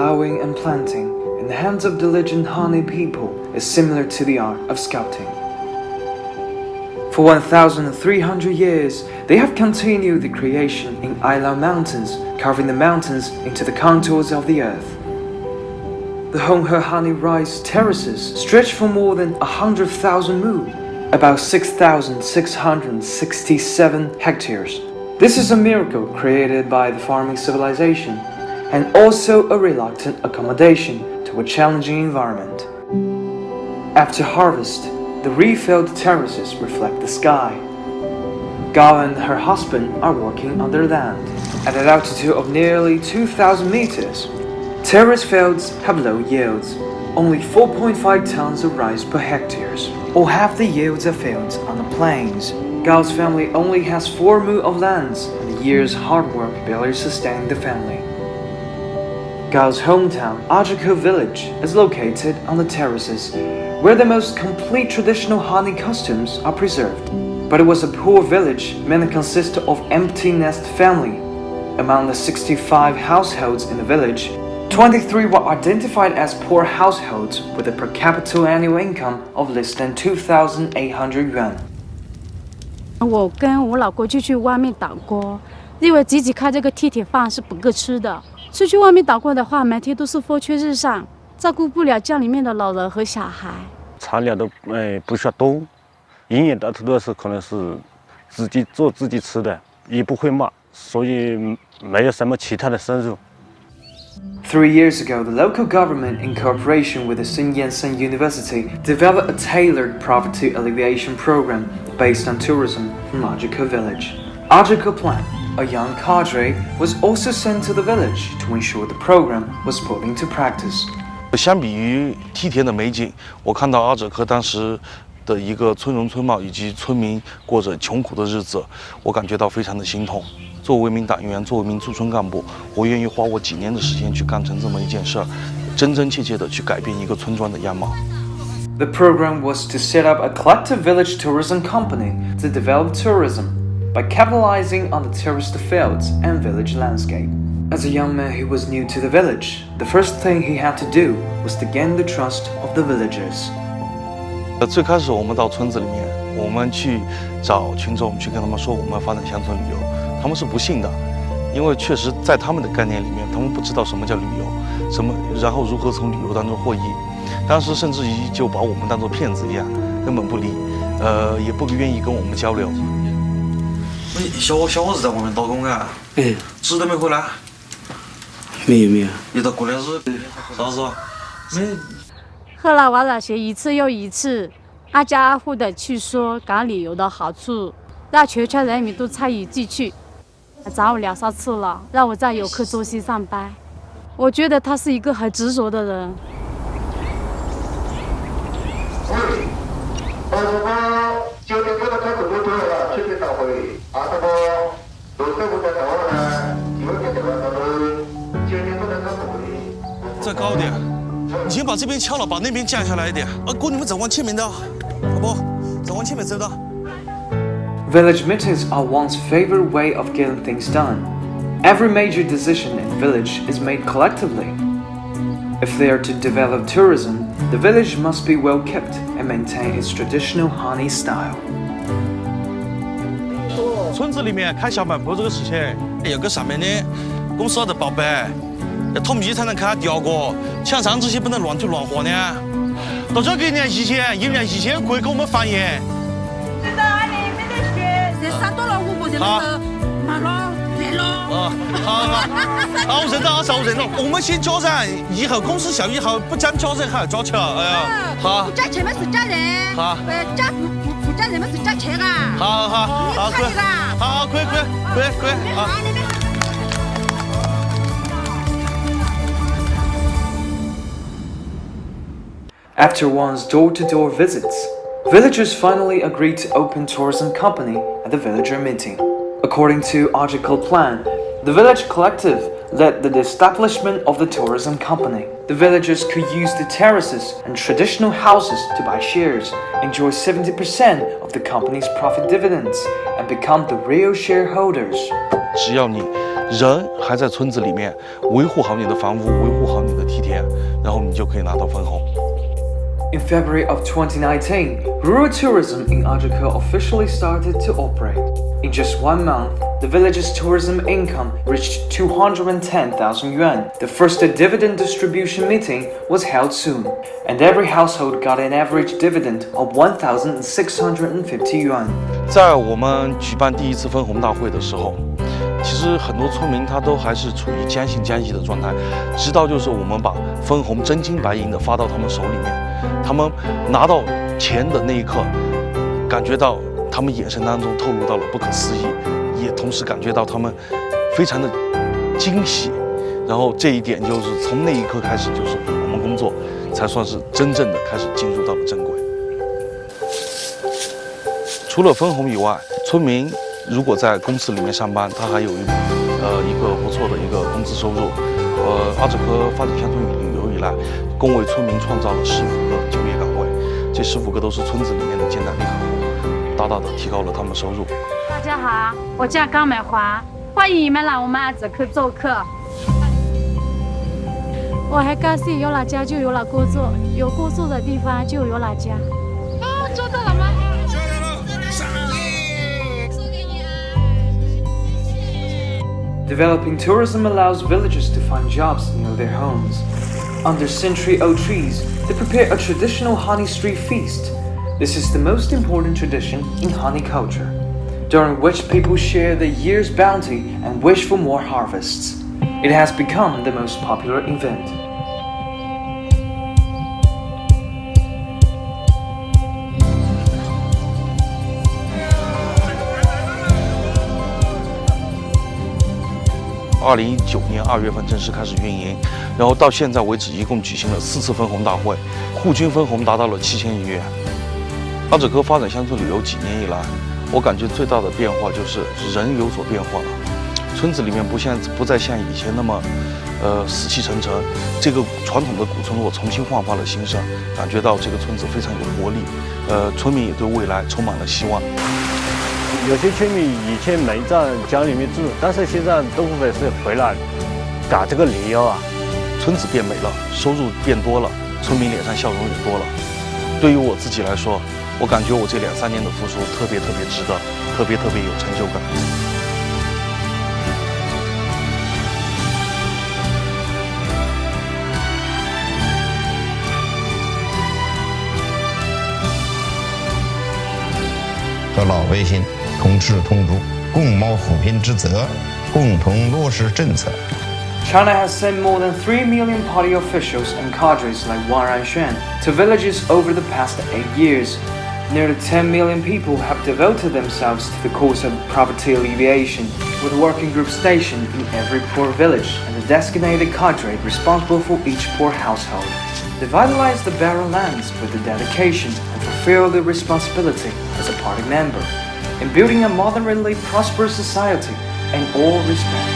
plowing and planting in the hands of diligent honey people is similar to the art of sculpting. For 1,300 years, they have continued the creation in Island Mountains, carving the mountains into the contours of the earth. The Honghe honey rice terraces stretch for more than 100,000 mu, about 6,667 hectares. This is a miracle created by the farming civilization, and also a reluctant accommodation to a challenging environment. After harvest, the refilled terraces reflect the sky. Gao and her husband are working on their land. At an altitude of nearly 2,000 meters, terrace fields have low yields, only 4.5 tons of rice per hectare, or half the yields of fields on the plains. Gao's family only has 4 mu of lands, and the year's hard work barely sustained the family. Gao's hometown, Azheke village, is located on the terraces, where the most complete traditional honey costumes are preserved. But it was a poor village, mainly consisted of empty nest family. Among the 65 households in the village, 23 were identified as poor households with a per capita annual income of less than 2,800 yuan. 我跟我老公就去外面打工，因为自己开这个地铁饭是不够吃的。出去外面打工的话，每天都是风吹日晒，照顾不了家里面的老人和小孩。产量都不需要多，营业到头的是可能是自己做自己吃的，也不会卖，所以没有什么其他的收入。 3 years ago, the local government, in cooperation with the Yunnan University, developed a tailored poverty alleviation program based on tourism from Azheke village. Azheke Plan, a young cadre, was also sent to the village to ensure the program was put into practice. 相比于梯田的美景，我看到阿哲克当时的一个村容村貌以及村民过着穷苦的日子，我感觉到非常的心痛。作为一名党员，作为一名驻村干部，我愿意花我几年的时间去干成这么一件事儿，真真切切的去改变一个村庄的样貌。 The program was to set up a collective village tourism company to develop tourism by capitalizing on the terraced fields and village landscape. As a young man who was new to the village, the first thing he had to do was to gain the trust of the villagers. 最开始我们到村子里面，我们去找群众，去跟他们说我们发展乡村旅游，他们是不信的，因为确实在他们的概念里面，他们不知道什么叫旅游，然后如何从旅游当中获益。当时甚至于就把我们当作骗子一样，根本不理，也不愿意跟我们交流。小伙子在外面打工啊，值得没回来？没有。一到过年日，啥子啊？没。 后来我学一次又一次，挨家挨户的去说赶旅游的好处，让全村人民都参与进去。找我2、3次了，让我在游客中心上班。我觉得他是一个很执着的人。再高点。 你先把这边敲了，把那边降下来一点。哥，你们再往前面的，好不？再往前面走的。 Village meetings are one's favorite way of getting things done. Every major decision in the village is made collectively. If they are to develop tourism, the village must be well kept and maintain its traditional honey style. 村子里面开小卖部这个事情，要跟上面的公司要报备。 要统一才能开第2个，墙上这些不能乱涂乱画的。到这儿给1年一千，可以给我们返现。知道啊，你没得学，这3多了5个人都买了，对了。好，我认了，我认了。我们先加人，以后公司效益好，不讲加人还要加钱。哎呀，好。加钱嘛是加人，好。加不加人嘛是加钱啊。好，可以。好，可以啊。 After one's door-to-door visits, villagers finally agreed to open tourism company at the villager meeting. According to Azheke Plan, the village collective led the establishment of the tourism company. The villagers could use the terraces and traditional houses to buy shares, enjoy 70% of the company's profit dividends, and become the real shareholders. 只要你人还在村子里面，维护好你的房屋，维护好你的梯田，然后你就可以拿到分红。In February of 2019, rural tourism in Azheke officially started to operate. In just 1 month, the village's tourism income reached 210,000 yuan. The first dividend distribution meeting was held soon, and every household got an average dividend of 1,650 yuan. 在我们举办第一次分红大会的时候，其实很多村民他都还是处于将信将疑的状态，直到就是我们把分红真金白银的发到他们手里面，他们拿到钱的那一刻，感觉到他们眼神当中透露到了不可思议，也同时感觉到他们非常的惊喜。然后这一点就是从那一刻开始，就是我们工作才算是真正的开始进入到了正轨。除了分红以外，村民如果在公司里面上班，他还有一个不错的一个工资收入。阿兹科发展乡村旅游以来，共为村民创造了15个就业岗位，这15个都是村子里面的艰难利卡户，大大的提高了他们收入。大家好，我叫高美华，欢迎你们来我们阿兹科做客。我很高兴有了家就有了工作，有工作的地方就有了家。哦，做到了吗？ Developing tourism allows villagers to find jobs near their homes. Under century-old trees, they prepare a traditional honey street feast. This is the most important tradition in honey culture, during which people share the year's bounty and wish for more harvests. It has become the most popular event.2019年2月份正式开始运营，然后到现在为止，一共举行了4次分红大会，户均分红达到了7000亿元。阿兹科发展乡村旅游几年以来，我感觉最大的变化就是人有所变化了，村子里面不再像以前那么死气沉沉，这个传统的古村落重新焕发了新生，感觉到这个村子非常有活力，村民也对未来充满了希望。 有些村民以前没在家里面住，但是现在都会是回来搞这个旅游啊。村子变美了，收入变多了，村民脸上笑容也多了。对于我自己来说，我感觉我这2、3年的付出特别值得，特别有成就感。和老百姓同吃同住，共谋扶贫之责，共同落实政策。 China has sent more than 3 million party officials and cadres like Wang Ranshuan to villages over the past 8 years. Nearly 10 million people have devoted themselves to the cause of poverty alleviation, with working groups stationed in every poor village and a designated cadre responsible for each poor household. They vitalize the barren lands with the dedication and fulfill their responsibility as a party member in building a modernly prosperous society in all respects.